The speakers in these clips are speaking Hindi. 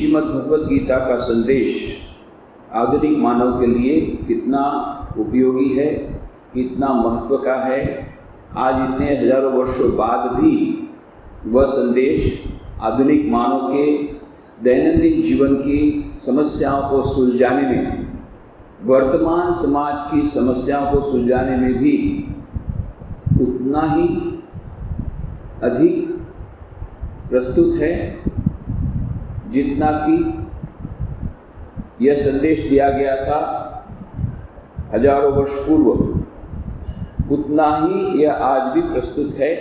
श्रीमद् भगवद गीता का संदेश आधुनिक मानव के लिए कितना उपयोगी है, कितना महत्व का है। आज इतने हजारों वर्षों बाद भी वह संदेश आधुनिक मानव के दैनंदिन जीवन की समस्याओं को सुलझाने में, वर्तमान समाज की समस्याओं को सुलझाने में भी उतना ही अधिक प्रस्तुत है जितना कि यह संदेश दिया गया था हजारों वर्ष पूर्व, उतना ही यह आज भी प्रस्तुत है,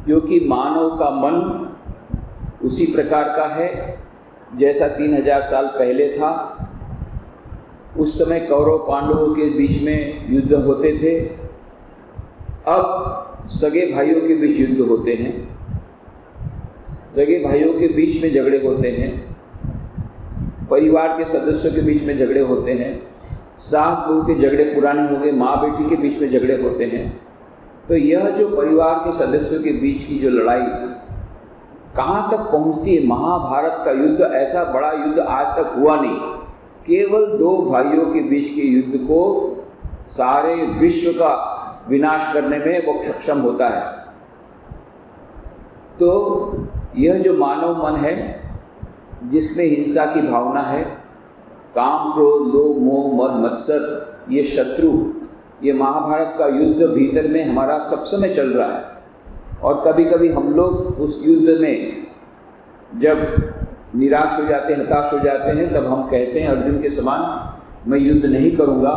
क्योंकि मानव का मन उसी प्रकार का है जैसा 3000 साल पहले था। उस समय कौरव पांडवों के बीच में युद्ध होते थे, अब सगे भाइयों के बीच युद्ध होते हैं, सगे भाइयों के बीच में झगड़े होते हैं, परिवार के सदस्यों के बीच में झगड़े होते हैं, सास बहू के झगड़े पुराने हो गए, माँ बेटी के बीच में झगड़े होते हैं। तो यह जो परिवार के सदस्यों के बीच की जो लड़ाई कहाँ तक पहुँचती है, महाभारत का युद्ध ऐसा बड़ा युद्ध आज तक हुआ नहीं। केवल 2 भाइयों के बीच के युद्ध को सारे विश्व का विनाश करने में वो सक्षम होता है। तो यह जो मानव मन है जिसमें हिंसा की भावना है, काम क्रोध लोभ मोह मद मत्सर, ये शत्रु, ये महाभारत का युद्ध भीतर में हमारा सब समय चल रहा है। और कभी कभी हम लोग उस युद्ध में जब निराश हो जाते हैं, हताश हो जाते हैं, तब हम कहते हैं अर्जुन के समान मैं युद्ध नहीं करूँगा,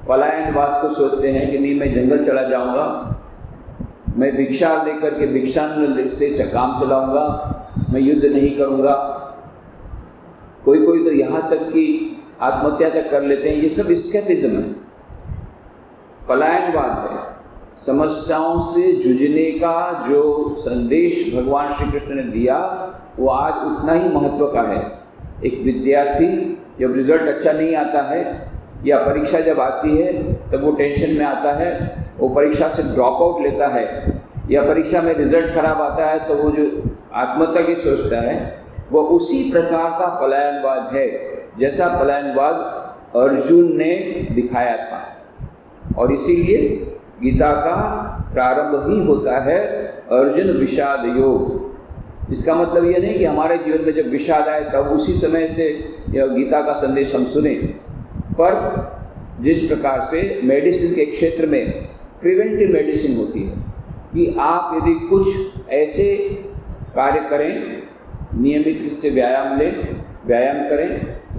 पलायनवाद को सोचते हैं कि नहीं मैं जंगल चला जाऊँगा, मैं भिक्षा लेकर के भिक्षा से काम चलाऊँगा, मैं युद्ध नहीं करूँगा। कोई कोई तो यहाँ तक कि आत्महत्या तक कर लेते हैं। ये सब एस्केपिज्म है, पलायनवाद है। समस्याओं से जूझने का जो संदेश भगवान श्री कृष्ण ने दिया वो आज उतना ही महत्व का है। एक विद्यार्थी जब रिजल्ट अच्छा नहीं आता है या परीक्षा जब आती है तब वो टेंशन में आता है, वो परीक्षा से ड्रॉप आउट लेता है, या परीक्षा में रिजल्ट खराब आता है तो वो जो आत्महत्या की सोचता है, वो उसी प्रकार का पलायनवाद है जैसा पलायनवाद अर्जुन ने दिखाया था। और इसीलिए गीता का प्रारंभ ही होता है अर्जुन विषाद योग। इसका मतलब ये नहीं कि हमारे जीवन में जब विषाद आए तब उसी समय से यह गीता का संदेश हम सुने, पर जिस प्रकार से मेडिसिन के क्षेत्र में प्रिवेंटिव मेडिसिन होती है कि आप यदि कुछ ऐसे कार्य करें, नियमित रूप से व्यायाम करें,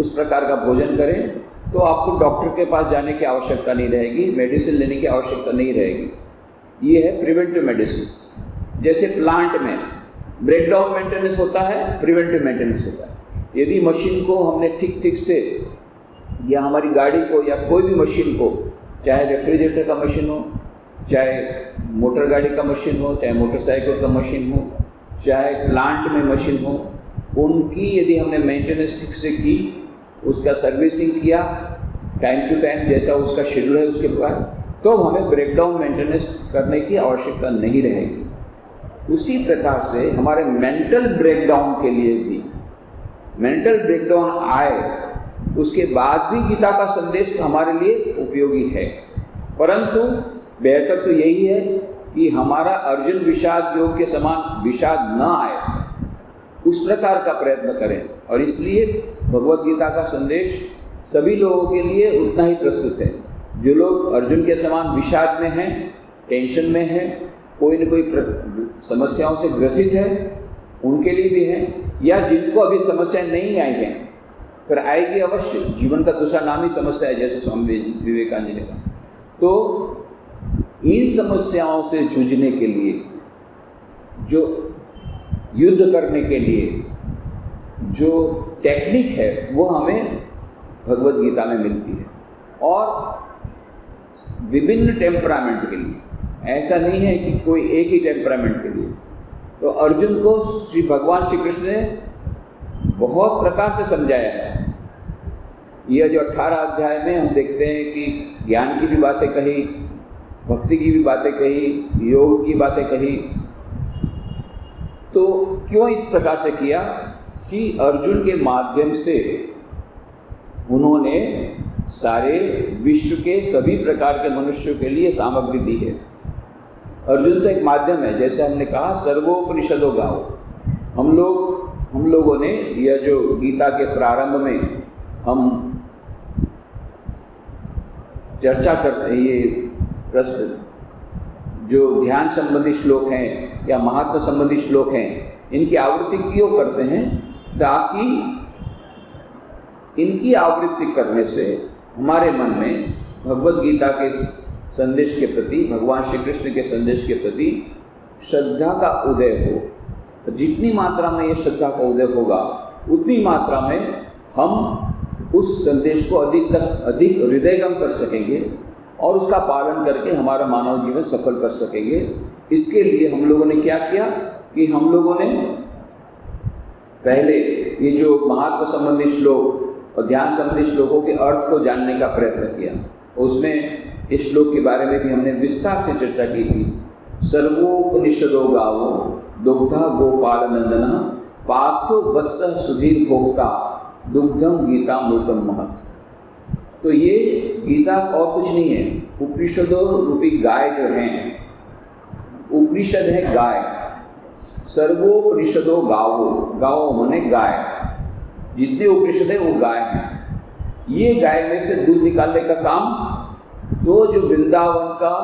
उस प्रकार का भोजन करें, तो आपको डॉक्टर के पास जाने की आवश्यकता नहीं रहेगी, मेडिसिन लेने की आवश्यकता नहीं रहेगी। ये है प्रिवेंटिव मेडिसिन। जैसे प्लांट में ब्रेकडाउन मेंटेनेंस होता है, प्रिवेंटिव मेंटेनेंस होता है। यदि मशीन को हमने ठीक से, या हमारी गाड़ी को या कोई भी मशीन को, चाहे रेफ्रिजरेटर का मशीन हो, चाहे मोटर गाड़ी का मशीन हो, चाहे मोटरसाइकिल का मशीन हो, चाहे प्लांट में मशीन हो, उनकी यदि हमने मेंटेनेंस ठीक से की, उसका सर्विसिंग किया टाइम टू टाइम जैसा उसका शेड्यूल है उसके बाद, तो हमें ब्रेकडाउन मेंटेनेंस करने की आवश्यकता नहीं रहेगी। उसी प्रकार से हमारे मेंटल ब्रेकडाउन के लिए भी, मेंटल ब्रेकडाउन आए उसके बाद भी गीता का संदेश हमारे लिए उपयोगी है। परंतु बेहतर तो यही है कि हमारा अर्जुन विषाद योग के समान विषाद न आए, उस प्रकार का प्रयत्न करें। और इसलिए भगवद गीता का संदेश सभी लोगों के लिए उतना ही प्रस्तुत है। जो लोग अर्जुन के समान विषाद में हैं, टेंशन में हैं, कोई न कोई समस्याओं से ग्रसित है, उनके लिए भी है, या जिनको अभी समस्या नहीं आई है, फिर आएगी अवश्य। जीवन का दूसरा नाम ही समस्या है, जैसे स्वामी विवेकानंद जी ने कहा। तो इन समस्याओं से जूझने के लिए, जो युद्ध करने के लिए जो टेक्निक है वो हमें भगवद गीता में मिलती है। और विभिन्न टेम्परामेंट के लिए, ऐसा नहीं है कि कोई एक ही टेम्परामेंट के लिए। तो अर्जुन को श्री भगवान श्री कृष्ण ने बहुत प्रकार से समझाया है। यह जो 18 अध्याय में हम देखते हैं कि ज्ञान की भी बातें कही, भक्ति की भी बातें कही, योग की बातें कही। तो क्यों इस प्रकार से किया कि अर्जुन के माध्यम से उन्होंने सारे विश्व के सभी प्रकार के मनुष्यों के लिए सामग्री दी है। अर्जुन तो एक माध्यम है, जैसे हमने कहा सर्वोपनिषदों गाओ। हम लोगों ने यह जो गीता के प्रारंभ में हम चर्चा करते हैं, ये प्रश्न जो ध्यान संबंधी श्लोक हैं या महात्मा संबंधी श्लोक हैं, इनकी आवृत्ति क्यों करते हैं? ताकि इनकी आवृत्ति करने से हमारे मन में भगवत गीता के संदेश के प्रति, भगवान श्री कृष्ण के संदेश के प्रति श्रद्धा का उदय हो। जितनी मात्रा में ये श्रद्धा का उदय होगा, उतनी मात्रा में हम उस संदेश को अधिक हृदयगम कर सकेंगे और उसका पालन करके हमारा मानव जीवन सफल कर सकेंगे। इसके लिए हम लोगों ने क्या किया कि हम लोगों ने पहले ये जो महात्मा संबंधी श्लोक और ध्यान संबंधी श्लोकों के अर्थ को जानने का प्रयत्न किया। उसमें इस श्लोक के बारे में भी हमने विस्तार से चर्चा की थी। सर्वोपनिषदो गावो दुग्धा गोपाल नंदन पार्थो वत्स सुधीर भोक्ता दुग्धम गीतामृतम महत्। तो ये गीता और कुछ नहीं है, उपनिषदों रूपी गाय जो हैं, उपनिषद है गाय। सर्वोपनिषदो गावो, गावो माने गाय, जितने उपनिषद है वो गाय हैं। ये गाय में से दूध निकालने का काम तो जो वृंदावन का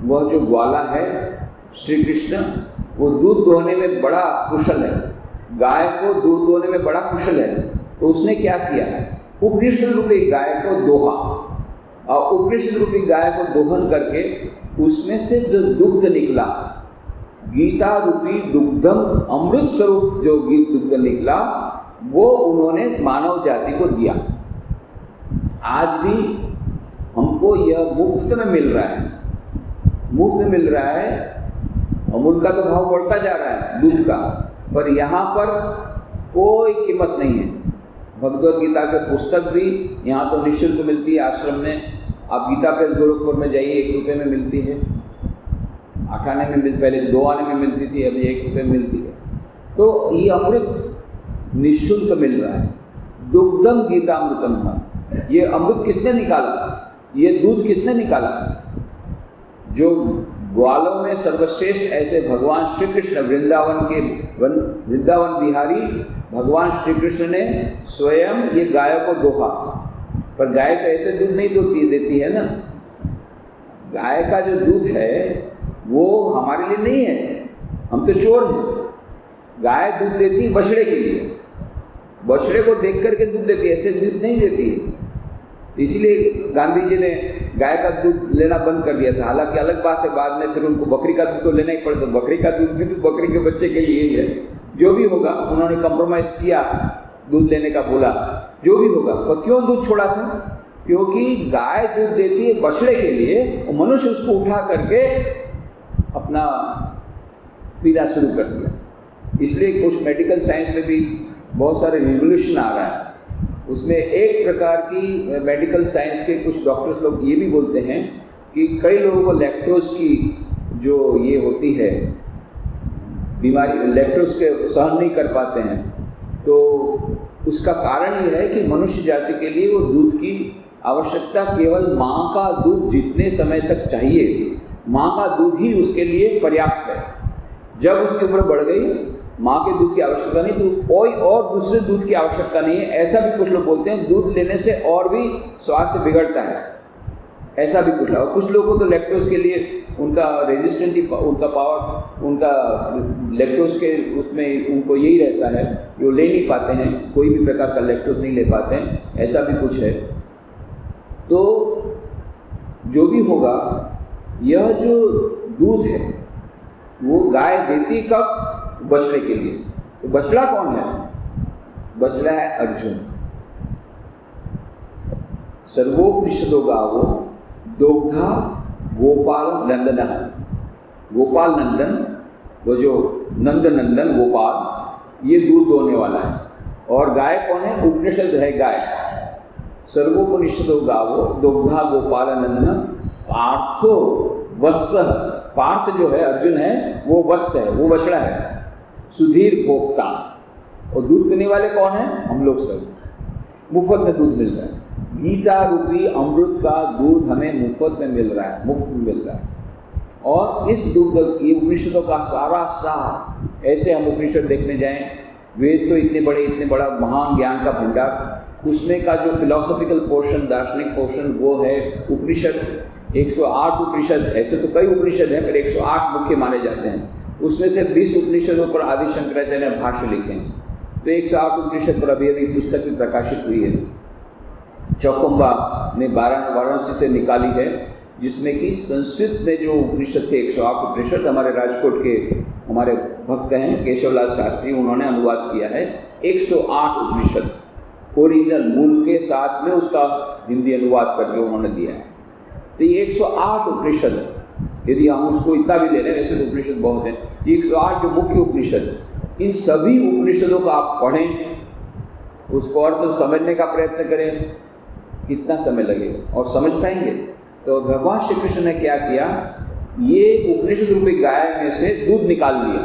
वह जो ग्वाला है श्री कृष्ण, वो दूध दोहने में बड़ा कुशल है, गाय को दूध दोहने में बड़ा कुशल है। तो उसने क्या किया, उपनिषद रूपी गाय को दोहा, और उपनिषद रूपी गाय को दोहन करके उसमें से जो दुग्ध निकला, गीता रूपी दुग्धम अमृत स्वरूप जो दुग्ध निकला, वो उन्होंने मानव जाति को दिया। आज भी हमको यह मुफ्त में मिल रहा है, मुफ्त में मिल रहा है। अमूल का तो भाव बढ़ता जा रहा है दूध का, पर यहाँ पर कोई कीमत नहीं है। भगवद गीता के पुस्तक भी यहाँ तो निःशुल्क मिलती है आश्रम में। आप गीता प्रेस गोरखपुर में जाइए, 1 रुपये में मिलती है। 8 आने में मिलती, पहले 2 आने में मिलती थी, अभी 1 रुपये में मिलती है। तो ये अमृत निःशुल्क मिल रहा है। दुग्धम गीतामृतम। ये अमृत किसने निकाला, ये दूध किसने निकाला? जो ग्वालों में सर्वश्रेष्ठ ऐसे भगवान श्री कृष्ण, वृंदावन बिहारी भगवान श्री कृष्ण ने स्वयं ये गाय को दोहा। पर गाय तो ऐसे दूध नहीं देती है ना। गाय का जो दूध है वो हमारे लिए नहीं है, हम तो चोर हैं। गाय दूध देती है बछड़े के लिए, बछड़े को देख करके दूध देती है, ऐसे दूध नहीं देती है। इसलिए गांधी जी ने गाय का दूध लेना बंद कर दिया था। हालांकि अलग बात है, बाद में फिर उनको बकरी का दूध तो लेना ही पड़ता। बकरी का दूध भी तो बकरी के बच्चे के लिए ही है। जो भी होगा, उन्होंने कंप्रोमाइज किया, दूध लेने का बोला, जो भी होगा। पर क्यों दूध छोड़ा था? क्योंकि गाय दूध देती है बछड़े के लिए, और मनुष्य उसको उठा करके अपना पीना शुरू कर दिया। इसलिए कुछ मेडिकल साइंस में भी बहुत सारे रिवोल्यूशन आ रहा है। उसमें एक प्रकार की मेडिकल साइंस के कुछ डॉक्टर्स लोग ये भी बोलते हैं कि कई लोगों को लैक्टोज की जो ये होती है बीमारी, लैक्टोज के सहन नहीं कर पाते हैं। तो उसका कारण ये है कि मनुष्य जाति के लिए वो दूध की आवश्यकता केवल माँ का दूध जितने समय तक चाहिए, माँ का दूध ही उसके लिए पर्याप्त है। जब उसकी उम्र बढ़ गई, माँ के दूध की आवश्यकता नहीं, तो कोई और दूसरे दूध की आवश्यकता नहीं है। ऐसा भी कुछ लोग बोलते हैं, दूध लेने से और भी स्वास्थ्य बिगड़ता है, ऐसा भी कुछ लोग। कुछ लोगों को तो लैक्टोज के लिए उनका रेजिस्टेंट, उनका पावर, उनका लैक्टोज के उसमें उनको यही रहता है, वो ले नहीं पाते हैं, कोई भी प्रकार का लैक्टोज नहीं ले पाते हैं, ऐसा भी कुछ है। तो जो भी होगा, यह जो दूध है वो गाय देती कब? बछड़े के लिए। तो बछड़ा कौन है? बछड़ा है अर्जुन। सर्वोपनिषदो गावो दुग्धा गोपाल नंदन। गोपाल नंदन, वो जो नंदन गोपाल, ये दूध दोहने वाला है। और गाय कौन है? उपनिषद है गाय। सर्वोपनिषदो गावो दुग्धा गोपाल नंदन पार्थो वत्स। पार्थ जो है, अर्जुन है, वो वत्स है, वो बछड़ा है। सुधीर भोक्ता, और दूध पीने वाले कौन हैं? हम लोग सब। मुफ्त में दूध मिल रहा है, गीता रूपी अमृत का दूध हमें मुफ्त में मिल रहा है, मुफ्त में मिल रहा है। और इस दूध ये उपनिषदों का सारा सार, ऐसे हम उपनिषद देखने जाएं, वेद तो इतने बड़ा महान ज्ञान का भंडार, उसमें का जो फिलोसॉफिकल पोर्शन, दार्शनिक पोर्शन, वो है उपनिषद। 108 उपनिषद, ऐसे तो कई उपनिषद हैं पर 108 मुख्य माने जाते हैं। उसमें से 20 उपनिषदों पर आदि शंकराचार्य ने भाष्य लिखे हैं। तो 108 उपनिषद पर अभी पुस्तक भी प्रकाशित हुई है, चौकुंबा ने वाराणसी से निकाली है, जिसमें कि संस्कृत में जो उपनिषद थे 108 उपनिषद, हमारे राजकोट के हमारे भक्त हैं केशवलाल शास्त्री, उन्होंने अनुवाद किया है 108 उपनिषद, ओरिजिनल मूल के साथ में उसका हिंदी अनुवाद करके उन्होंने दिया है। तो ये 108 उपनिषद, यदि हम उसको इतना भी ले रहे हैं, वैसे तो उपनिषद बहुत हैं, 108 जो मुख्य उपनिषद, इन सभी उपनिषदों को आप पढ़ें, उसको अर्थ समझने का प्रयत्न करें, कितना समय लगेगा और समझ पाएंगे? तो भगवान श्री कृष्ण ने क्या किया, ये उपनिषद रूपी गाय में से दूध निकाल लिया,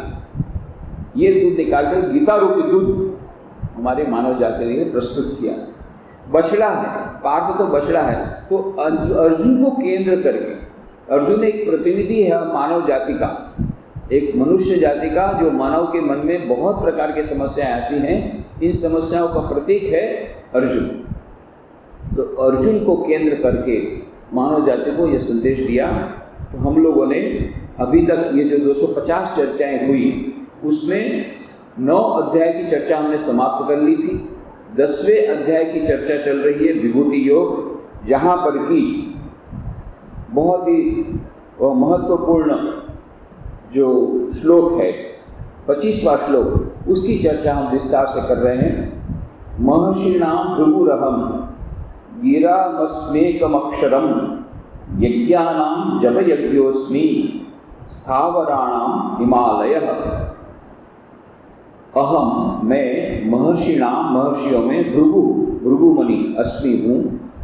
ये दूध निकाल कर गीता रूपी दूध हमारे मानव जाति के लिए प्रस्तुत किया। बछड़ा है, पार्थ तो बछड़ा है, तो अर्जुन को केंद्र करके, अर्जुन एक प्रतिनिधि है मानव जाति का, एक मनुष्य जाति का, जो मानव के मन में बहुत प्रकार की समस्याएं आती हैं, इन समस्याओं का प्रतीक है अर्जुन। तो अर्जुन को केंद्र करके मानव जाति को यह संदेश दिया। तो हम लोगों ने अभी तक ये जो 250 चर्चाएं हुई, उसमें 9 अध्याय की चर्चा हमने समाप्त कर ली थी। 10वें अध्याय की चर्चा चल रही है विभूति योग, जहाँ पर कि बहुत ही महत्वपूर्ण जो श्लोक है 25वां श्लोक, उसकी चर्चा हम विस्तार से कर रहे हैं। महर्षिणाम भृगुरहम गिरामस्मेकमक्षरम यज्ञानां जपयज्ञोऽस्मि स्थावराणां हिमालयः। अहम, मैं, महर्षिणाम, महर्षियों में, भृगुमणि अस्मि हूँ,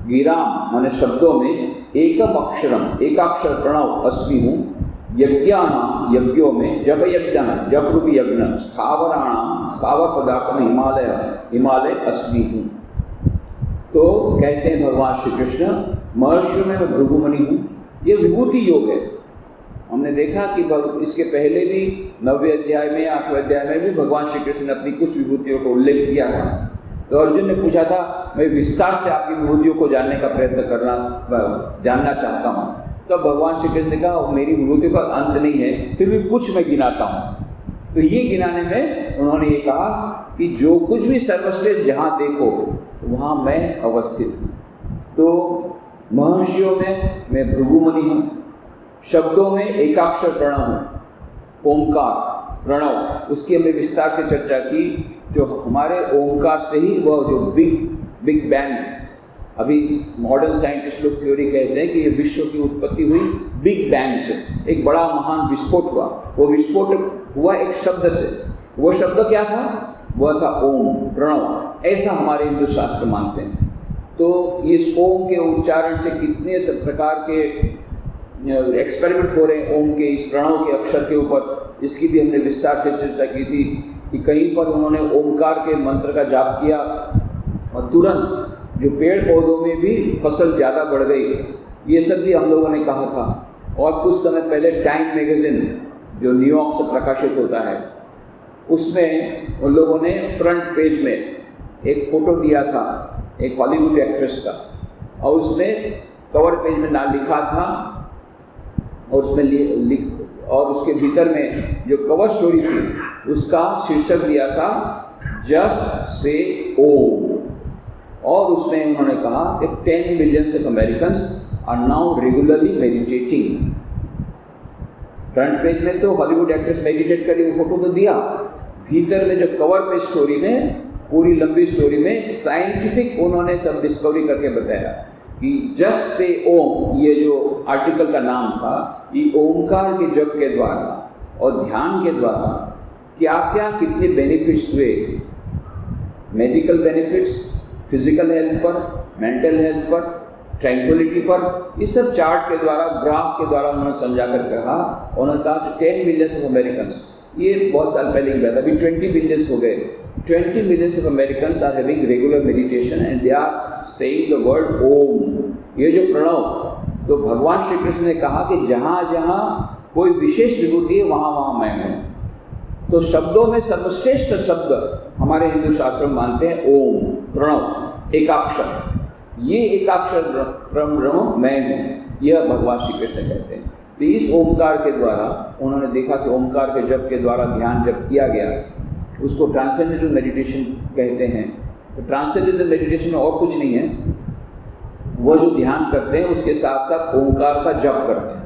गिराम माने शब्दों में, एकम अक्षरम एकाक्षर प्रणव अस्मि हूँ, यज्ञानां यज्ञों में, जप यज्ञ जप रूपी यज्ञ, स्थावराणाम स्थावर पदार्थ में, हिमालय अस्मि हूँ। तो कहते हैं भगवान श्री कृष्ण, महर्षियों में मैं भृगुमणि हूँ। ये विभूति योग है। हमने देखा कि इसके पहले भी 9वें अध्याय में, 8वें अध्याय में भी भगवान श्री कृष्ण ने अपनी कुछ विभूतियों को उल्लेख किया था। तो अर्जुन ने पूछा था, मैं विस्तार से आपकी विभूतियों को जानने का प्रयत्न जानना चाहता हूँ। तो भगवान श्री कृष्ण ने कहा, मेरी विभूतियों का अंत नहीं है, फिर भी कुछ मैं गिनाता हूँ। तो ये गिनाने में उन्होंने ये कहा कि जो कुछ भी सर्वश्रेष्ठ जहाँ देखो वहाँ मैं अवस्थित हूँ। तो महर्षियों में मैं भृगुमणि हूँ, शब्दों में एकाक्षर प्रणव हूँ, ओंकार प्रणव, उसकी हमने विस्तार से चर्चा की। जो हमारे ओंकार से ही वह जो बिग बैंग, अभी मॉडर्न साइंटिस्ट लोग थ्योरी कहते हैं कि ये विश्व की उत्पत्ति हुई बिग बैंग से, एक बड़ा महान विस्फोट हुआ। वो विस्फोट हुआ एक शब्द से, वो शब्द क्या था? वह था ओम, प्रणव। ऐसा हमारे हिंदू शास्त्र मानते हैं। तो इस ओम के उच्चारण से कितने सब प्रकार के एक्सपेरिमेंट हो रहे हैं ओम के, इस प्रणव के अक्षर के ऊपर, इसकी भी हमने विस्तार से चर्चा की थी कि कहीं पर उन्होंने ओमकार के मंत्र का जाप किया और तुरंत जो पेड़ पौधों में भी फसल ज़्यादा बढ़ गई। ये सब भी हम लोगों ने कहा था। और कुछ समय पहले टाइम मैगजीन जो न्यूयॉर्क से प्रकाशित होता है, उसमें उन लोगों ने फ्रंट पेज में एक फ़ोटो दिया था एक हॉलीवुड एक्ट्रेस का, और उसमें कवर पेज में नाम लिखा था, और उसमें और उसके भीतर में जो कवर स्टोरी थी उसका शीर्षक दिया था जस्ट से ओम। और उसमें उन्होंने कहा कि 10 millions of Americans are now regularly meditating. Front page में तो हॉलीवुड एक्ट्रेस मेडिटेट करी, वो फोटो तो दिया, भीतर में जो कवर पेज स्टोरी में, पूरी लंबी स्टोरी में साइंटिफिक उन्होंने सब डिस्कवरी करके बताया कि जस्ट से ओम, ये जो आर्टिकल का नाम था, ये ओमकार के जप के द्वारा और ध्यान के द्वारा क्या क्या कितने बेनिफिट्स हुए, मेडिकल बेनिफिट्स, फिजिकल हेल्थ पर, मेंटल हेल्थ पर, ट्रैंक्विलिटी पर, इस सब चार्ट के द्वारा, ग्राफ के द्वारा उन्होंने समझा कर कहा। उन्होंने कहा कि 10 मिलियंस ऑफ अमेरिकन्स, ये बहुत साल पहले ही हुआ था, अभी 20 मिलियंस हो गए 20 millions of Americans are having regular meditation and they are saying the word Om. ये जो प्रणव, तो भगवान श्री कृष्ण ने कहा कि जहाँ जहाँ कोई विशेष विभूति है वहाँ वहाँ मैं हूँ। तो शब्दों में सर्वश्रेष्ठ शब्द हमारे हिंदू शास्त्र में मानते हैं ओम, प्रणव, एकाक्षर। ये एकाक्षर ब्रह्म मैं हूँ, यह भगवान श्री कृष्ण कहते हैं। तो इस ओमकार के द्वारा उन्होंने देखा कि ओमकार के जप के द्वारा ध्यान जब किया गया, उसको ट्रांसेंडेंटल मेडिटेशन कहते हैं। तो ट्रांसेंडेंटल मेडिटेशन में और कुछ नहीं है, वो जो ध्यान करते हैं उसके साथ साथ ओंकार का जप करते हैं।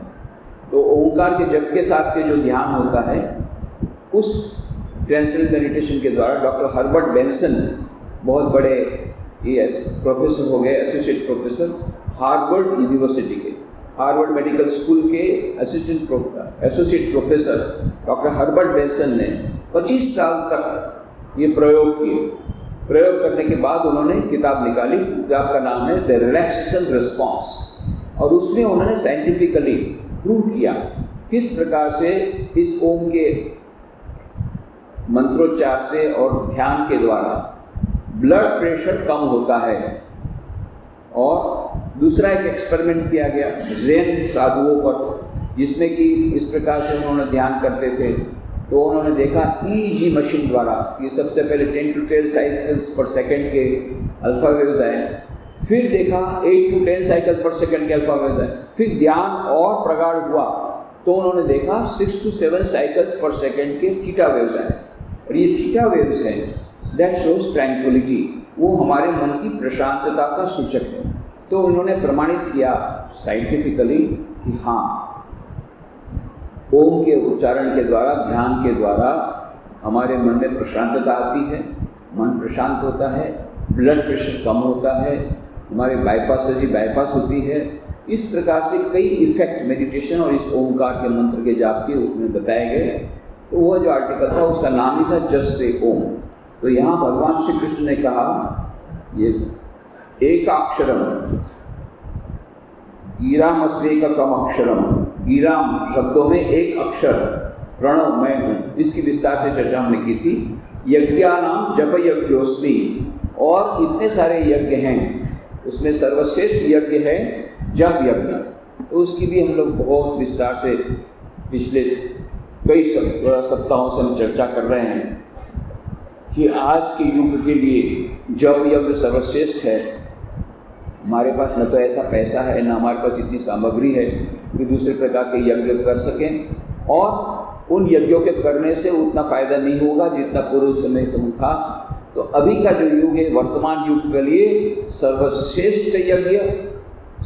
तो ओंकार के जप के साथ के जो ध्यान होता है, उस ट्रांसेंडेंटल मेडिटेशन के द्वारा डॉक्टर हर्बर्ट बेंसन, बहुत बड़े प्रोफेसर हो गए, एसोसिएट प्रोफेसर हार्वर्ड यूनिवर्सिटी के, हार्वर्ड मेडिकल स्कूल के associate professor doctor Herbert Benson ने 25 साल तक ये प्रयोग किए। प्रयोग करने के बाद उन्होंने किताब निकाली, किताब का नाम है द रिलैक्सेशन रिस्पॉन्स, और उसमें उन्होंने साइंटिफिकली प्रूव किया किस प्रकार से इस ओम के मंत्रोच्चार से और ध्यान के द्वारा ब्लड प्रेशर कम होता है। और दूसरा एक एक्सपेरिमेंट किया गया ज़ेन साधुओं पर, जिसमें कि इस प्रकार से उन्होंने ध्यान करते थे। तो उन्होंने देखा ईईजी मशीन द्वारा कि सबसे पहले 10 to 10 साइकिल्स पर सेकंड के अल्फा वेव्स आए, फिर देखा 8 to 10 साइकिल पर सेकंड के अल्फा वेव्स आए, फिर ध्यान और प्रगाढ़ हुआ तो उन्होंने देखा 6 to 7 साइकिल्स पर सेकंड के थीटा वेव्स आए। और ये थीटा वेव्स हैं, दैट शोज ट्रैंक्विलिटी, वो हमारे मन की प्रशांतता का सूचक है। तो उन्होंने प्रमाणित किया साइंटिफिकली कि हाँ, ओम के उच्चारण के द्वारा, ध्यान के द्वारा हमारे मन में प्रशांतता आती है, मन प्रशांत होता है, ब्लड प्रेशर कम होता है, हमारे बाईपास होती है। इस प्रकार से कई इफेक्ट मेडिटेशन और इस ओमकार के मंत्र के जाप के उसमें बताए गए। तो वह जो आर्टिकल था उसका नाम ही था जस्ट से ओम। तो यहाँ भगवान श्री कृष्ण ने कहा ये एकाक्षरम गीरामस्वेकम अक्षरम, गीराम शब्दों में एक अक्षर प्रणव मैं हूँ, इसकी विस्तार से चर्चा हमने की थी। यज्ञानाम जप यज्ञोस्मि, और इतने सारे यज्ञ हैं, उसमें सर्वश्रेष्ठ यज्ञ है जप यज्ञ। तो उसकी भी हम लोग बहुत विस्तार से पिछले कई सप्ताहों से हम चर्चा कर रहे हैं कि आज के युग के लिए जप यज्ञ सर्वश्रेष्ठ है। हमारे पास न तो ऐसा पैसा है, न हमारे पास इतनी सामग्री है कि दूसरे प्रकार के यज्ञ कर सकें, और उन यज्ञों के करने से उतना फायदा नहीं होगा जितना पूर्व समय से था। तो अभी का जो युग है, वर्तमान युग के लिए सर्वश्रेष्ठ यज्ञ,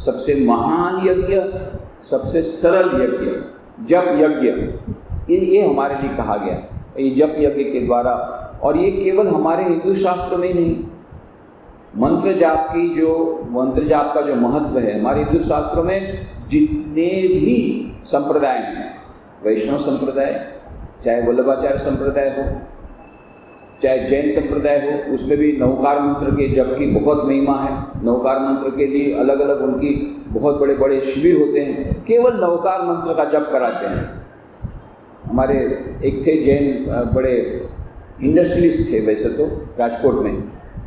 सबसे महान यज्ञ, सबसे सरल यज्ञ जप यज्ञ, ये हमारे लिए कहा गया। ये जप यज्ञ के द्वारा, और ये केवल हमारे हिंदू शास्त्र में नहीं, मंत्र जाप का जो महत्व है हमारे हिंदू शास्त्रों में, जितने भी संप्रदाय हैं, वैष्णव संप्रदाय, चाहे वल्लभाचार्य संप्रदाय हो, चाहे जैन संप्रदाय हो, उसमें भी नवकार मंत्र के जप की बहुत महिमा है। नवकार मंत्र के लिए अलग अलग उनकी बहुत बड़े बड़े शिविर होते हैं, केवल नवकार मंत्र का जप कराते हैं। हमारे एक थे जैन बड़े इंडस्ट्रियलिस्ट थे वैसे तो राजकोट में,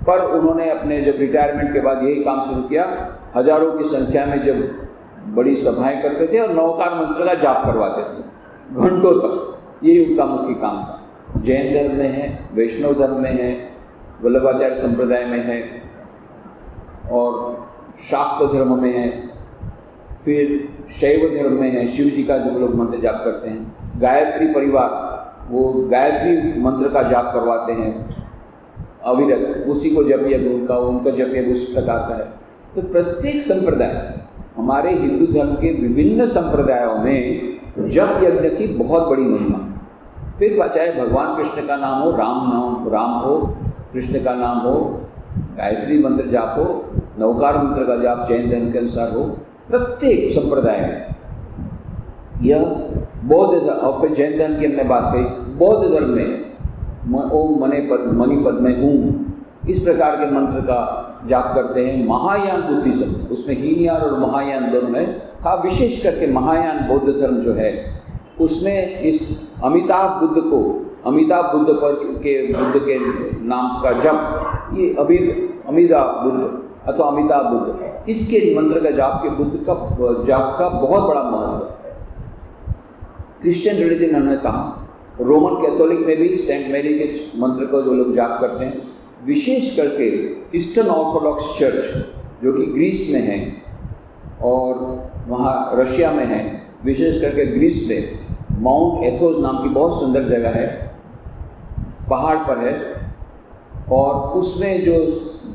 पर उन्होंने अपने जब रिटायरमेंट के बाद यही काम शुरू किया, हजारों की संख्या में जब बड़ी सभाएं करते थे और नवकार मंत्र का जाप करवाते थे घंटों तक। यही उनका मुख्य काम था। जैन धर्म में है, वैष्णव धर्म में है, वल्लभाचार्य संप्रदाय में है, और शाक्त धर्म में है, फिर शैव धर्म में है, शिव जी का जो लोग मंत्र जाप करते हैं। गायत्री परिवार, वो गायत्री मंत्र का जाप करवाते हैं अविरत, उसी को जप यज्ञ उनका जप यज्ञ उस प्रकार का है। तो प्रत्येक संप्रदाय, हमारे हिंदू धर्म के विभिन्न संप्रदायों में जप यज्ञ की बहुत बड़ी महिमा। फिर चाहे भगवान कृष्ण का नाम हो, राम हो, कृष्ण का नाम हो, गायत्री मंत्र जाप हो, नवकार मंत्र का जाप जैन धर्म के अनुसार हो, प्रत्येक संप्रदाय में यह बौद्ध धर्म, और फिर जैन धर्म की हमने बात कही, बौद्ध धर्म में ओम मणि पद्मे हूँ, इस प्रकार के मंत्र का जाप करते हैं। महायान बुद्धिज्म, उसमें हीनयान और महायान दोनों है। हाँ, विशेष करके महायान बौद्ध धर्म जो है, उसमें इस अमिताभ बुद्ध को अमिताभ बुद्ध बुद्ध के नाम का जप, ये अमिताभ बुद्ध अथवा अमिताभ बुद्ध, इसके मंत्र का जाप के बुद्ध का जाप का बहुत बड़ा महत्व है। क्रिश्चियन रिलीजन उन्होंने कहा, रोमन कैथोलिक में भी सेंट मैरी के मंत्र को जो लोग जाप करते हैं, विशेष करके ईस्टर्न ऑर्थोडॉक्स चर्च जो कि ग्रीस में है और वहाँ रशिया में है, विशेष करके ग्रीस में माउंट एथोस नाम की बहुत सुंदर जगह है, पहाड़ पर है, और उसमें जो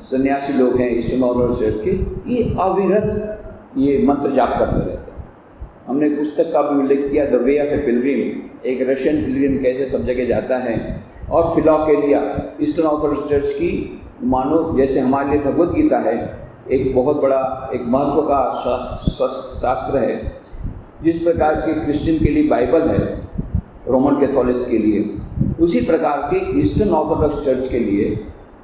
सन्यासी लोग हैं ईस्टर्न ऑर्थोडॉक्स चर्च के, ये अविरत ये मंत्र जाप करते रहते हैं। हमने पुस्तक का भी उल्लेख किया, the way of A Pilgrim, एक रशियन पिलग्रिम कैसे सब जगह जाता है, और फिलॉकेलिया ईस्टर्न ऑर्थोडॉक्स चर्च की, मानो जैसे हमारे लिए भगवद गीता है, एक बहुत बड़ा एक महत्व का शास्त्र है, जिस प्रकार से क्रिश्चियन के लिए बाइबल है, रोमन कैथोलिक्स के लिए, उसी प्रकार के ईस्टर्न ऑर्थोडॉक्स चर्च के लिए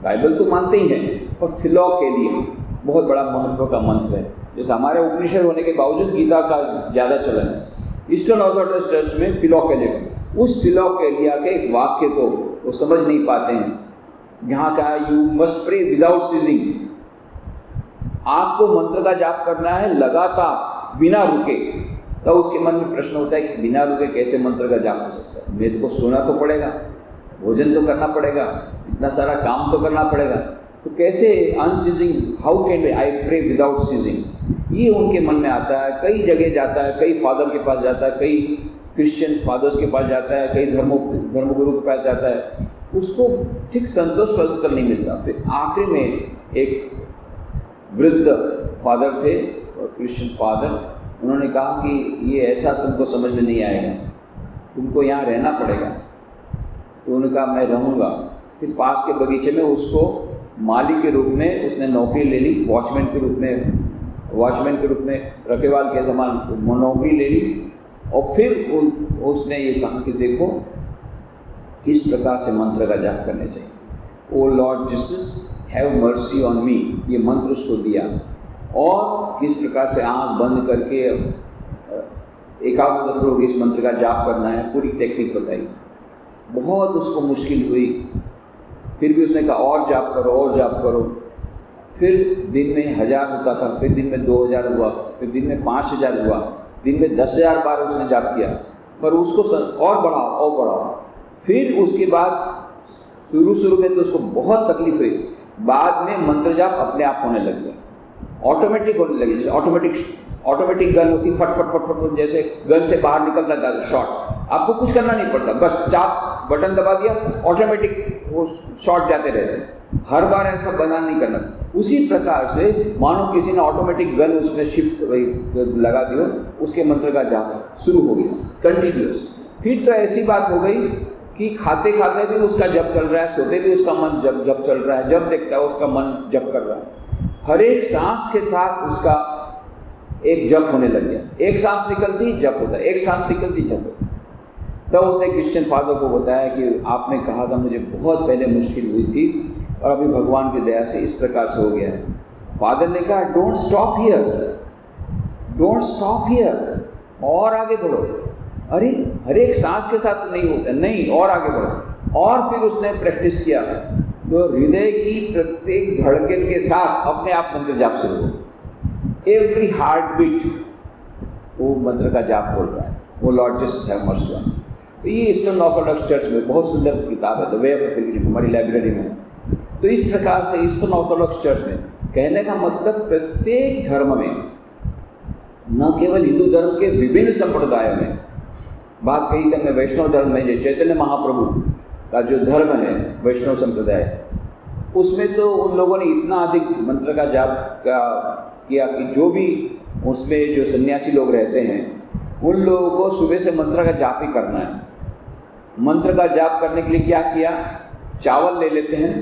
बाइबल तो मानते ही हैं, और फिलॉकेलिया बहुत बड़ा महत्व का मंत्र है। जैसे हमारे उपनिषद होने के बावजूद गीता का ज़्यादा चलन है, ईस्टर्न ऑर्थोडॉक्स चर्च में फिलॉकेलिया, उस फिलॉकेलिया के एक वाक्य को वो समझ नहीं पाते हैं, यहाँ का you must pray without ceasing, आपको मंत्र का जाप करना है लगातार बिना रुके। तो उसके मन में प्रश्न होता है कि बिना रुके कैसे मंत्र का जाप हो सकता है, मेरे को सोना तो पड़ेगा, भोजन तो करना पड़ेगा, इतना सारा काम तो करना पड़ेगा, तो कैसे unceasing, how can I pray without ceasing, ये उनके मन में आता है। कई जगह जाता है, कई फादर के पास जाता है, कई क्रिश्चियन फादर्स के पास जाता है, कई धर्मगुरु के पास जाता है, उसको ठीक संतोषप्रद उत्तर नहीं मिलता। फिर आखिर में एक वृद्ध फादर थे, क्रिश्चियन फादर, उन्होंने कहा कि ये ऐसा तुमको समझ में नहीं आएगा, तुमको यहाँ रहना पड़ेगा। तो उन्होंने कहा मैं रहूँगा। फिर पास के बगीचे में उसको माली के रूप में उसने नौकरी ले ली, वॉचमैन के रूप में रखेवाल के समान नौकरी ले ली, और फिर उसने ये कहा कि देखो किस प्रकार से मंत्र का जाप करने चाहिए। O lord Jesus have mercy on me, ये मंत्र उसको दिया, और किस प्रकार से आंख बंद करके एकाग्रतापूर्वक इस मंत्र का जाप करना है, पूरी टेक्निक बताई। बहुत उसको मुश्किल हुई, फिर भी उसने कहा और जाप करो, और जाप करो। फिर दिन में 1000 होता था, फिर दिन में 2000 हुआ, फिर दिन में 5000 हुआ, दिन में 10,000 बार उसने जाप किया, पर उसको और बढ़ाओ। फिर उसके बाद शुरू में तो उसको बहुत तकलीफ हुई, बाद में मंत्र जाप अपने आप होने लग गया, ऑटोमेटिक होने लगी। जैसे ऑटोमेटिक गन होती, फट फट फट फट, जैसे गन से बाहर निकलता था शॉट, आपको कुछ करना नहीं पड़ता, बस चाप बटन दबा दिया, ऑटोमेटिक वो शॉट जाते रहते, हर बार ऐसा बना नहीं करना। उसी प्रकार से मानो किसी ने ऑटोमेटिक गन उसमें शिफ्ट लगा दिया, उसके मंत्र का जाप शुरू हो गया कंटिन्यूअस। फिर तो ऐसी बात हो गई कि खाते खाते भी उसका जप चल रहा है, सोते भी उसका मन जप चल रहा है, जब देखता है उसका मन जप कर रहा है, हर एक सांस के साथ उसका एक जप होने लग गया, एक सांस निकलती जप होता है, एक सांस निकलती जप होता है। तब उसने क्रिश्चियन फादर को बताया कि आपने कहा था मुझे बहुत पहले मुश्किल हुई थी, और अभी भगवान की दया से इस प्रकार से हो गया है। फादर ने कहा डोंट स्टॉप हियर, और आगे बढ़ो। अरे हर एक सांस के साथ नहीं होता, नहीं, और आगे बढ़ो। और फिर उसने प्रैक्टिस किया, तो हृदय की प्रत्येक धड़कन के साथ अपने आप मंत्र जाप शुरू हो, एवरी हार्ट बीट वो मंत्र का जाप बोल रहा है, वो Lord Jesus have mercy on. तो ये ईस्टर्न ऑर्थोडॉक्स चर्च में बहुत सुंदर किताब है, the way of A Pilgrim, हमारी लाइब्रेरी में। तो इस प्रकार से ईस्टर्न ऑर्थोडॉक्स चर्च में, कहने का मतलब प्रत्येक धर्म में, न केवल हिंदू धर्म के विभिन्न संप्रदायों में, बात कही तक मैं वैष्णव धर्म में, जो चैतन्य महाप्रभु का जो धर्म है वैष्णव संप्रदाय, उसमें तो उन लोगों ने इतना अधिक मंत्र का जाप किया कि जो भी उसमें जो सन्यासी लोग रहते हैं उन लोगों को सुबह से मंत्र का जाप ही करना है। मंत्र का जाप करने के लिए क्या किया, चावल ले लेते हैं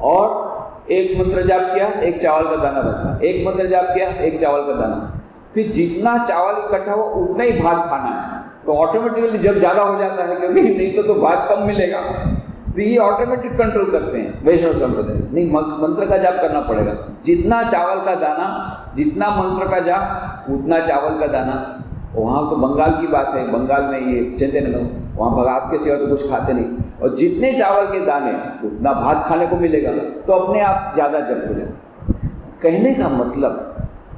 और एक मंत्र जाप किया, एक चावल का दाना रखा, एक मंत्र जाप किया, एक चावल का दाना, फिर जितना चावल इकट्ठा हो उतना ही भात खाना है। तो ऑटोमेटिकली जब ज़्यादा हो जाता है, क्योंकि नहीं तो भात कम मिलेगा, तो ये ऑटोमेटिक कंट्रोल करते हैं वैष्णव संप्रदाय। नहीं, मंत्र का जाप करना पड़ेगा, जितना चावल का दाना, जितना मंत्र का जाप उतना चावल का दाना। वहाँ तो बंगाल की बात है, बंगाल में ये चैतन्य में, वहाँ भात के सिवा तो कुछ खाते नहीं, और जितने चावल के दाने उतना भात खाने को मिलेगा, तो अपने आप ज़्यादा जप हो जाए। कहने का मतलब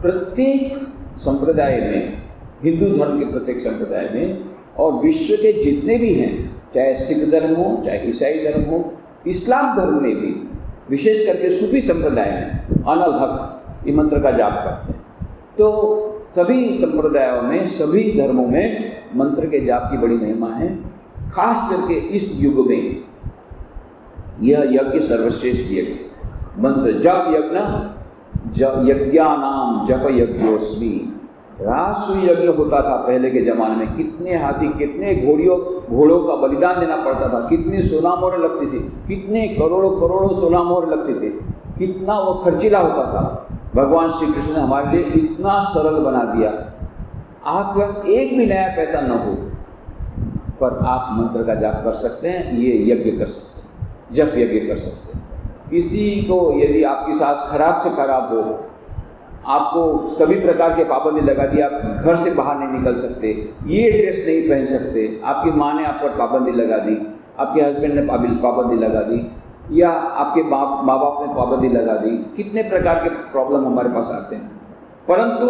प्रत्येक संप्रदाय में, हिंदू धर्म के प्रत्येक संप्रदाय में और विश्व के जितने भी हैं, चाहे सिख धर्म हो, चाहे ईसाई धर्म हो, इस्लाम धर्म में भी, विशेष करके सूफी संप्रदाय में अनल हक ये मंत्र का जाप करते हैं। तो सभी संप्रदायों में, सभी धर्मों में मंत्र के जाप की बड़ी महिमा है। खास करके इस युग में यह यज्ञ सर्वश्रेष्ठ यज्ञ, मंत्र जप यज्ञ, यज्ञानाम जप यज्ञोस्मि। रासु यज्ञ होता था पहले के जमाने में, कितने हाथी, कितने घोड़ों का बलिदान देना पड़ता था, कितनी सोना मोहर लगती थी, कितने करोड़ों सोना मोहर लगते थे, कितना वो खर्चीला होता था। भगवान श्री कृष्ण ने हमारे लिए इतना सरल बना दिया। आपके पास एक भी नया पैसा न हो, पर आप मंत्र का जाप कर सकते हैं, ये यज्ञ कर सकते हैं, जप यज्ञ कर सकते हैं। किसी को यदि आपकी सांस खराब से खराब हो, आपको सभी प्रकार के पाबंदी लगा दी, आप घर से बाहर नहीं निकल सकते, ये ड्रेस नहीं पहन सकते, आपकी माँ ने आप पर पाबंदी लगा दी, आपके हस्बैंड ने पाबंदी लगा दी, या आपके माँ बाप ने पाबंदी लगा दी, कितने प्रकार के प्रॉब्लम हमारे पास आते हैं। परंतु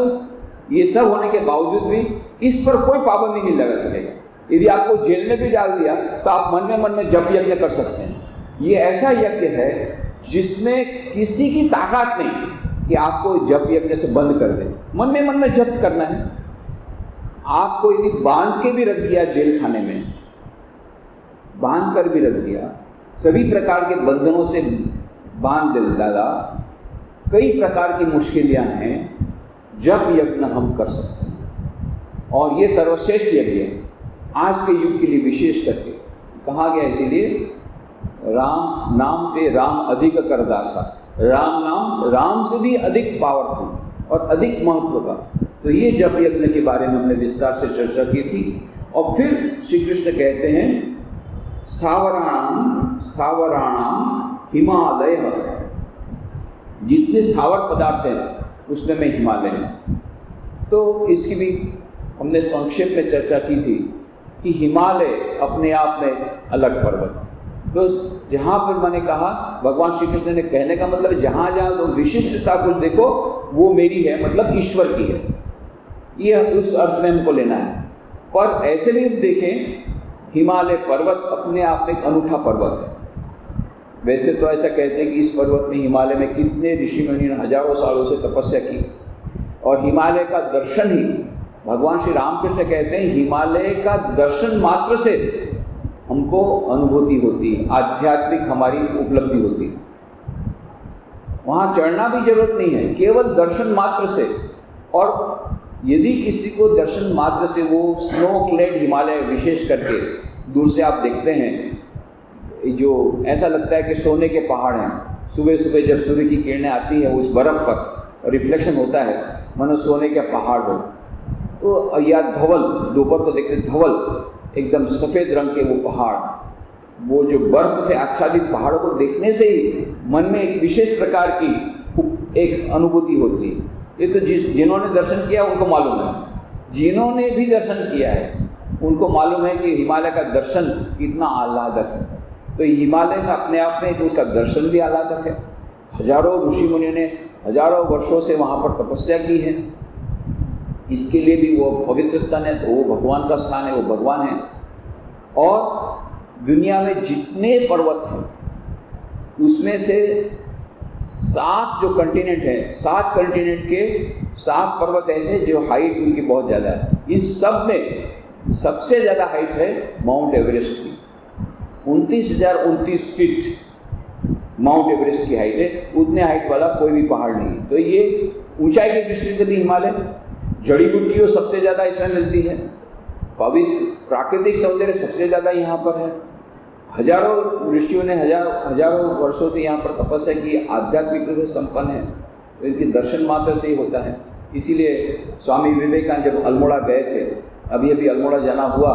ये सब होने के बावजूद भी इस पर कोई पाबंदी नहीं लगा सकेगा। यदि आपको जेल में भी डाल दिया तो आप मन में जप यज्ञ कर सकते हैं। ये ऐसा यज्ञ है जिसमें किसी की ताकत नहीं कि आपको जप यज्ञ से बंद कर दे। मन में जप करना है। आपको यदि बांध के भी रख दिया जेल खाने में, बांध कर भी रख दिया, सभी प्रकार के बंधनों से बांध डाला, कई प्रकार की मुश्किलें हैं, जप यज्ञ हम कर सकते हैं और ये सर्वश्रेष्ठ यज्ञ है आज के युग के लिए। विशेष करके कहा गया, इसीलिए राम नाम ते राम अधिक करदासा, राम नाम राम से भी अधिक पावरफुल और अधिक महत्व का। तो ये जप यज्ञ के बारे में हमने विस्तार से चर्चा की थी। और फिर श्री कृष्ण कहते हैं स्थावराणाम हिमालय, जितने स्थावर पदार्थ हैं उसमें मैं हिमालय हूँ। तो इसकी भी हमने संक्षेप में चर्चा की थी कि हिमालय अपने आप में अलग पर्वत है। तो जहाँ पर मैंने कहा, भगवान श्री कृष्ण ने कहने का मतलब जहाँ जहाँ तो विशिष्टता कुछ देखो वो मेरी है, मतलब ईश्वर की है, ये उस अर्थ में हमको लेना है। पर ऐसे भी देखें, हिमालय पर्वत अपने आप में एक अनूठा पर्वत है। वैसे तो ऐसा कहते हैं कि इस पर्वत में, हिमालय में कितने ऋषि मुनि ने हजारों सालों से तपस्या की, और हिमालय का दर्शन ही, भगवान श्री रामकृष्ण कहते हैं हिमालय का दर्शन मात्र से हमको अनुभूति होती है, आध्यात्मिक हमारी उपलब्धि होती है। वहाँ चढ़ना भी जरूरत नहीं है, केवल दर्शन मात्र से। और यदि किसी को दर्शन मात्र से, वो स्नो क्लेड हिमालय विशेष करके दूर से आप देखते हैं, जो ऐसा लगता है कि सोने के पहाड़ हैं। सुबह सुबह जब सूर्य की किरणें आती है, उस बर्फ पर रिफ्लेक्शन होता है, मानो सोने के पहाड़ हो। तो या धवल, दोपहर को देखते धवल, एकदम सफ़ेद रंग के वो पहाड़, वो जो बर्फ से आच्छादित पहाड़ों को देखने से ही मन में एक विशेष प्रकार की एक अनुभूति होती है। ये तो जिन्होंने दर्शन किया उनको मालूम है, जिन्होंने भी दर्शन किया है उनको मालूम है कि हिमालय का दर्शन कितना आह्लादक है। तो हिमालय का अपने आप में उसका दर्शन भी आह्लादक है। हजारों ऋषि मुनियों ने हजारों वर्षों से वहाँ पर तपस्या की है, इसके लिए भी वो पवित्र स्थान है, तो वो भगवान का स्थान है, वो भगवान है। और दुनिया में जितने पर्वत हैं उसमें से 7 जो कंटिनेंट हैं, 7 कंटिनेंट के 7 पर्वत ऐसे जो हाइट उनकी बहुत ज़्यादा है। इन सब में सबसे ज़्यादा हाइट है माउंट एवरेस्ट की, 29,029 फीट माउंट एवरेस्ट की हाइट है। उतने हाइट वाला कोई भी पहाड़ नहीं है। तो ये ऊंचाई की दृष्टि से भी हिमालय, जड़ी बूटियों सबसे ज़्यादा इसमें मिलती है, पवित्र प्राकृतिक सौंदर्य सबसे ज़्यादा यहाँ पर है। हजारों ऋषियों ने हजारों वर्षों से यहाँ पर तपस्या की, आध्यात्मिक रूप से संपन्न है, तो इनके दर्शन मात्र से ही होता है। इसीलिए स्वामी विवेकानंद जब अल्मोड़ा गए थे, अभी अल्मोड़ा जाना हुआ,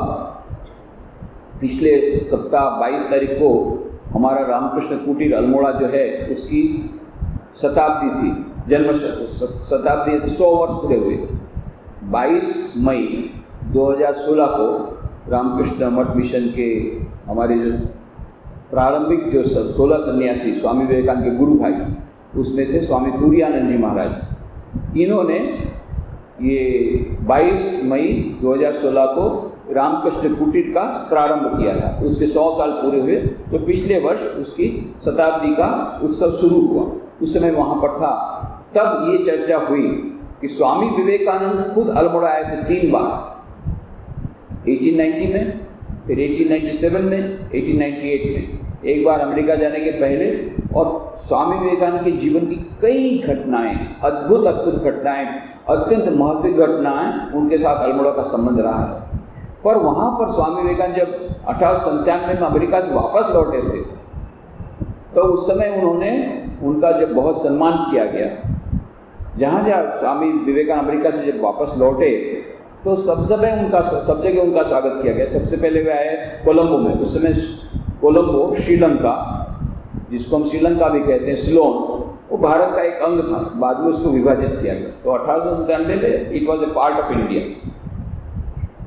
पिछले सप्ताह 22 तारीख को हमारा रामकृष्ण कुटीर अल्मोड़ा जो है उसकी शताब्दी थी, जन्म शताब्दी, 100 वर्ष पूरे हुए। 22 मई 2016 को रामकृष्ण मठ मिशन के हमारे जो प्रारंभिक जो 16 सन्यासी स्वामी विवेकानंद के गुरु भाई, उसमें से स्वामी तुरायानंद जी महाराज, इन्होंने ये 22 मई 2016 को रामकृष्ण कुटीर का प्रारंभ किया था। उसके 100 साल पूरे हुए तो पिछले वर्ष उसकी शताब्दी का उत्सव शुरू हुआ। उस समय वहाँ पर था। तब ये चर्चा हुई कि स्वामी विवेकानंद खुद अल्मोड़ा आए थे 3 बार, 1890 में, फिर 1897 में, 1898 में, एक बार अमेरिका जाने के पहले। और स्वामी विवेकानंद के जीवन की कई घटनाएं, अद्भुत अद्भुत घटनाएं, अत्यंत महत्वपूर्ण घटनाएं उनके साथ अल्मोड़ा का संबंध रहा है। पर वहाँ पर स्वामी विवेकानंद जब 1897 में अमेरिका से वापस लौटे थे, तो उस समय उन्होंने उनका जब बहुत सम्मान किया गया। जहाँ जहाँ स्वामी विवेकानंद अमेरिका से जब वापस लौटे तो सब जगह उनका स्वागत किया गया। सबसे पहले वे आए कोलंबो में। उस समय कोलंबो, श्रीलंका, जिसको हम श्रीलंका भी कहते हैं, सिलोन, वो भारत का एक अंग था। बाद में उसको विभाजित किया गया। तो 1897 में it was a part of India.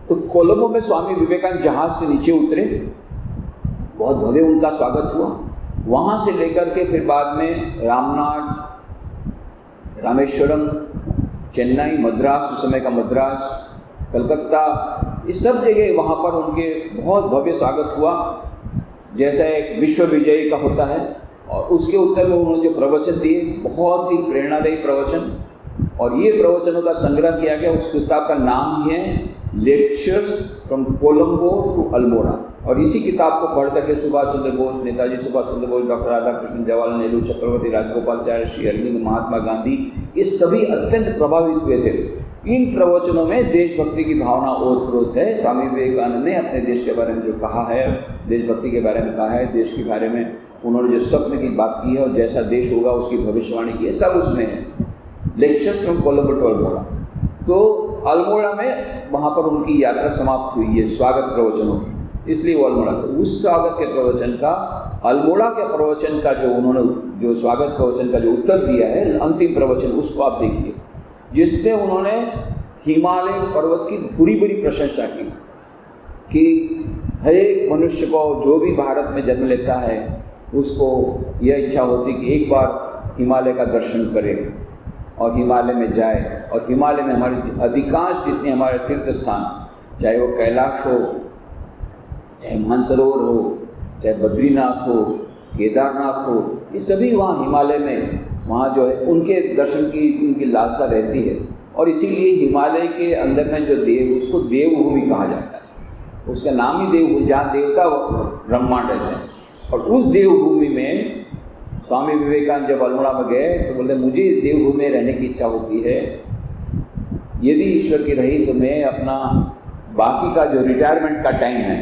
तो कोलंबो में स्वामी विवेकानंद जहाज से नीचे उतरे, बहुत भव्य उनका स्वागत हुआ। वहाँ से लेकर के फिर बाद में रामनाथ, रामेश्वरम, चेन्नई, मद्रास, उस समय का मद्रास, कलकत्ता, ये सब जगह वहाँ पर उनके बहुत भव्य स्वागत हुआ, जैसा एक विश्व विजयी का होता है। और उसके उत्तर में उन्होंने जो प्रवचन दिए, बहुत ही प्रेरणादायी प्रवचन, और ये प्रवचनों का संग्रह किया गया। उस किताब का नाम ही है lectures from Colombo to Almora. और इसी किताब को पढ़ करके सुभाष चंद्र बोस, नेताजी सुभाष चंद्र बोस, डॉक्टर राधाकृष्णन, जवाहरलाल नेहरू, चक्रवर्ती राजगोपालाचार्य, श्री अरविंद, महात्मा गांधी, ये सभी अत्यंत प्रभावित हुए थे। इन प्रवचनों में देशभक्ति की भावना ओतप्रोत है। स्वामी विवेकानंद ने अपने देश के बारे में जो कहा है, देशभक्ति के बारे में कहा है, देश के बारे में उन्होंने जो स्वप्न की बात की है और जैसा देश होगा उसकी भविष्यवाणी की है, सब उसमें है। Lectures from Colombo to Almora. तो अल्मोड़ा में वहाँ पर उनकी यात्रा समाप्त हुई है स्वागत प्रवचनों की, इसलिए वो अल्मोड़ा। तो उस स्वागत के प्रवचन का, अल्मोड़ा के प्रवचन का जो उन्होंने जो स्वागत प्रवचन का जो उत्तर दिया है, अंतिम प्रवचन, उसको आप देखिए, जिसमें उन्होंने हिमालय पर्वत की पूरी प्रशंसा की कि हर एक मनुष्य को जो भी भारत में जन्म लेता है उसको यह इच्छा होती कि एक बार हिमालय का दर्शन करे और हिमालय में जाए। और हिमालय में हमारे अधिकांश जितने हमारे तीर्थ स्थान, चाहे वो कैलाश हो, चाहे मानसरोवर हो, चाहे बद्रीनाथ हो, केदारनाथ हो, ये सभी वहाँ हिमालय में, वहाँ जो है उनके दर्शन की उनकी लालसा रहती है। और इसीलिए हिमालय के अंदर में जो देव, उसको देवभूमि कहा जाता है। उसका नाम ही देवभूमि, जहाँ देवता ब्रह्मांड रहते हैं। और उस देवभूमि में स्वामी विवेकानंद जब अल्मोड़ा में गए तो बोले, मुझे इस देवभूमि में रहने की इच्छा होती है, यदि ईश्वर की रही तो मैं अपना बाकी का जो रिटायरमेंट का टाइम है,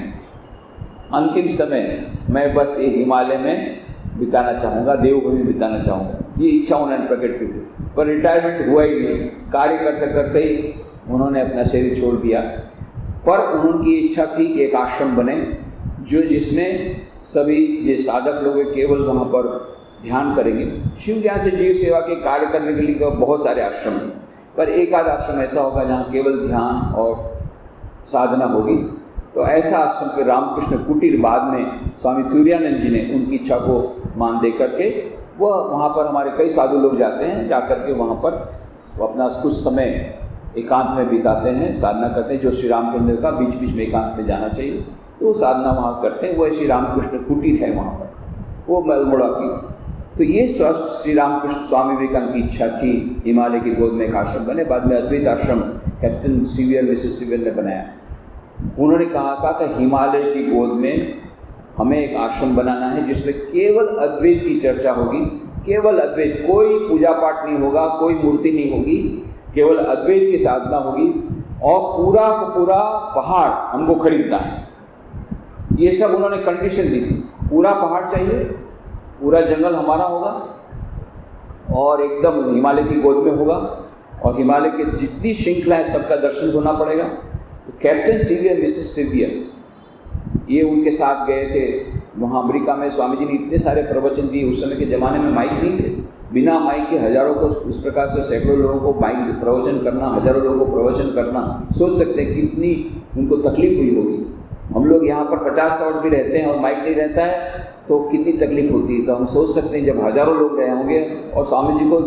अंतिम समय, मैं बस ये हिमालय में बिताना चाहूँगा, देवभूमि बिताना चाहूँगा। ये इच्छा उन्होंने प्रकट की थी। पर रिटायरमेंट हुआ ही नहीं। कार्य करते करते ही उन्होंने अपना शरीर छोड़ दिया। पर उनकी इच्छा थी कि एक आश्रम बने जिसमें सभी जो साधक लोग केवल वहाँ पर ध्यान करेंगे। शिव ज्ञान से जीव सेवा के कार्य करने के लिए तो बहुत सारे आश्रम हैं, पर एक आध आश्रम ऐसा होगा जहाँ केवल ध्यान और साधना होगी। तो ऐसा आश्रम के रामकृष्ण कुटीर बाद में स्वामी तुरायानंद जी ने उनकी इच्छा को मान दे करके वह वहाँ पर, हमारे कई साधु लोग जाते हैं, जाकर के वहाँ पर वो अपना कुछ समय एकांत में बिताते हैं, साधना करते हैं। जो श्री रामचंद्र का बीच बीच में एकांत में जाना चाहिए, तो साधना वहाँ करते हैं। वह श्री रामकृष्ण कुटीर है वहाँ पर, वो अल्मोड़ा की। तो ये श्री रामकृष्ण स्वामी विवेकानंद की इच्छा थी हिमालय की गोद में एक आश्रम बने। बाद में अद्वैत आश्रम कैप्टन सीवियर मिसेस सीवियर ने बनाया। उन्होंने कहा था कि हिमालय की गोद में हमें एक आश्रम बनाना है जिसमें केवल अद्वैत की चर्चा होगी, केवल अद्वैत, कोई पूजा पाठ नहीं होगा, कोई मूर्ति नहीं होगी, केवल अद्वैत की साधना होगी। और पूरा का पूरा पहाड़ हमको खरीदना है, ये सब उन्होंने कंडीशन दी थी। पूरा पहाड़ चाहिए, पूरा जंगल हमारा होगा और एकदम हिमालय की गोद में होगा, और हिमालय की जितनी श्रृंखला है सबका दर्शन होना पड़ेगा। तो कैप्टन सीवियर मिसेस सीवियर ये उनके साथ गए थे वहाँ अमेरिका में। स्वामी जी ने इतने सारे प्रवचन दिए। उस समय के ज़माने में माइक नहीं थे, बिना माइक के हजारों को, इस प्रकार से सैकड़ों लोगों को माइक प्रवचन करना, हजारों लोगों को प्रवचन करना, सोच सकते हैं कितनी उनको तकलीफ हुई होगी। हम लोग यहाँ पर 50 साउंड भी रहते हैं और माइक नहीं रहता है, तो कितनी तकलीफ होती है। तो हम सोच सकते हैं जब हज़ारों लोग रहे होंगे और स्वामी जी को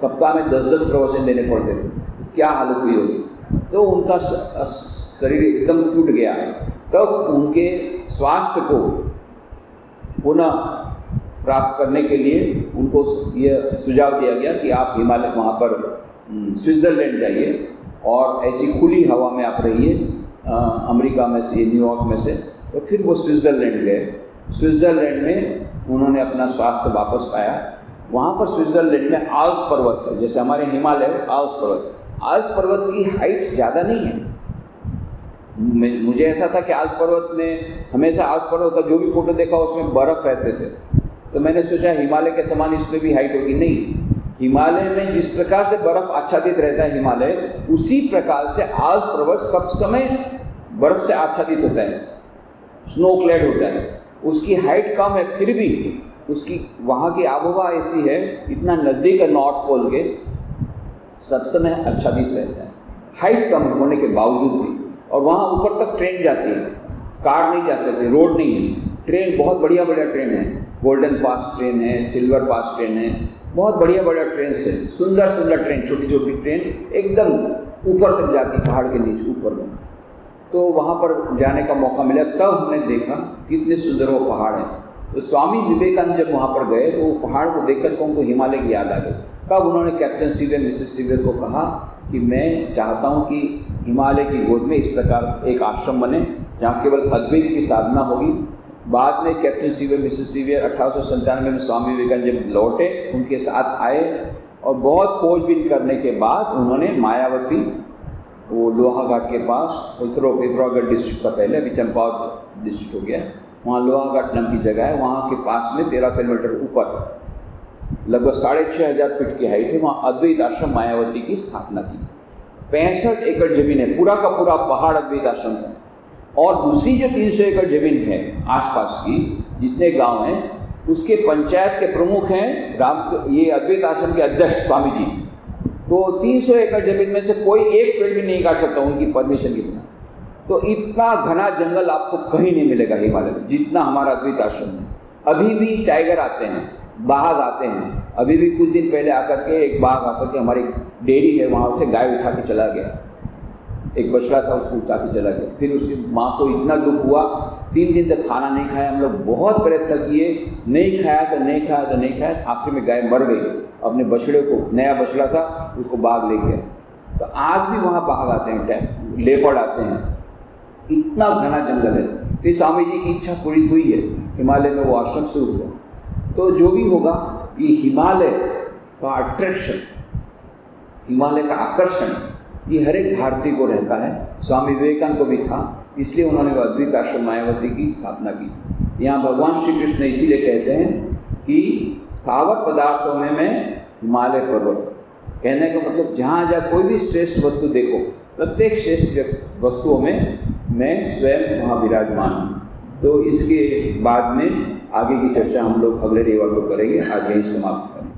सप्ताह में 10-10 प्रवचन देने पड़ते थे, क्या हालत हुई होगी। तो उनका शरीर एकदम टूट गया। तब उनके स्वास्थ्य को पुनः प्राप्त करने के लिए उनको यह सुझाव दिया गया कि आप हिमालय वहाँ पर स्विट्ज़रलैंड जाइए और ऐसी खुली हवा में आप रहिए, अमेरिका में से, न्यूयॉर्क में से। तो फिर वो स्विट्ज़रलैंड गए। स्विट्ज़रलैंड में उन्होंने अपना स्वास्थ्य वापस पाया। वहाँ पर स्विट्ज़रलैंड में आल्प्स पर्वत है, जैसे हमारे हिमालय आल्प्स पर्वत। आल्प्स पर्वत की हाइट ज़्यादा नहीं है। मुझे ऐसा था कि आल्प्स पर्वत में हमेशा आल्प्स पर्वत का जो भी फोटो देखा उसमें बर्फ़ रहते थे, तो मैंने सोचा हिमालय के समान इसमें भी हाइट होगी। नहीं, हिमालय में जिस प्रकार से बर्फ़ आच्छादित रहता है हिमालय, उसी प्रकार से आल्प्स पर्वत सब समय बर्फ़ से आच्छादित होता है, स्नो क्लेड होता है। उसकी हाइट कम है, फिर भी उसकी वहाँ की आबोहवा ऐसी है, इतना नज़दीक है नॉर्थ पोल के, सब समय आच्छादित रहता है, हाइट कम होने के बावजूद भी। और वहाँ ऊपर तक ट्रेन जाती है, कार नहीं जा सकती, रोड नहीं है, ट्रेन बहुत बढ़िया बढ़िया ट्रेन है, गोल्डन पास ट्रेन है, सिल्वर पास ट्रेन है, बहुत बढ़िया बढ़िया ट्रेन से, सुंदर सुंदर ट्रेन, छोटी छोटी ट्रेन एकदम ऊपर तक जाती, पहाड़ के नीचे ऊपर में। तो वहाँ पर जाने का मौका मिला, तब हमने देखा कितने सुंदर वो पहाड़ है। तो स्वामी विवेकानंद जब वहाँ पर गए तो वो पहाड़ को देखकर को उनको हिमालय की याद आ गई। तब उन्होंने कैप्टन सीवियर, मिसेस सीवियर को कहा कि मैं चाहता हूँ कि हिमालय की गोद में इस प्रकार एक आश्रम बने जहाँ केवल अद्वैत की साधना होगी। बाद में कैप्टन सीवियर, मिसेस सीवियर 1897 में स्वामी विवेकानंद जब लौटे, उनके साथ आए और बहुत खोजबीन करने के बाद उन्होंने मायावती, वो लोहाघाट के पास, पिथौरागढ़ डिस्ट्रिक्ट का पहले, अभी चंपावत डिस्ट्रिक्ट हो गया, वहाँ लोहाघाट नाम की जगह है, वहाँ के पास में 13 किलोमीटर ऊपर लगभग 6500 फीट की हाइट है, वहाँ अद्वैत आश्रम मायावती की स्थापना की। 65 एकड़ जमीन है, पूरा का पूरा पहाड़ अद्वैत आश्रम है। और दूसरी जो 300 एकड़ जमीन है आसपास की, जितने गांव हैं, उसके पंचायत के प्रमुख हैं ये अद्वैत आश्रम के अध्यक्ष स्वामी जी। तो 300 एकड़ जमीन में से कोई एक पेड़ भी नहीं काट सकता उनकी परमिशन के बिना। तो इतना घना जंगल आपको कहीं नहीं मिलेगा हिमालय में जितना हमारा अद्वैत आश्रम है। अभी भी टाइगर आते हैं, बाघ आते हैं। अभी भी कुछ दिन पहले आकर के एक बाघ आकर के हमारी डेयरी है वहाँ से गाय उठा के चला गया, एक बछड़ा था उसको उठा के चला गया। फिर उसकी माँ को इतना दुख हुआ, 3 दिन तक खाना नहीं खाया। हम लोग बहुत प्रयत्न किए, नहीं खाया तो नहीं खाया तो नहीं खाया, आखिर में गाय मर गई। अपने बछड़े को, नया बछड़ा था, उसको बाघ ले गया। तो आज भी वहाँ बाघ आते हैं, लेपर्ड आते हैं, इतना घना जंगल है। फिर स्वामी जी की इच्छा पूरी हुई है, हिमालय में वो आश्रम शुरू हुआ। तो जो भी होगा, ये हिमालय का अट्रैक्शन, हिमालय का आकर्षण, ये हर एक भारतीय को रहता है। स्वामी विवेकानंद को भी था, इसलिए उन्होंने अद्वैत आश्रम मायावती की स्थापना की। यहाँ भगवान श्री कृष्ण इसीलिए कहते हैं कि स्थावर पदार्थों में मैं हिमालय पर्वत, कहने का मतलब जहाँ जहाँ कोई भी श्रेष्ठ वस्तु देखो, प्रत्येक श्रेष्ठ वस्तुओं में मैं स्वयं वहाँ विराजमान हूँ। तो इसके बाद में आगे की चर्चा हम लोग अगले रविवार को करेंगे। आज यही समाप्त करें।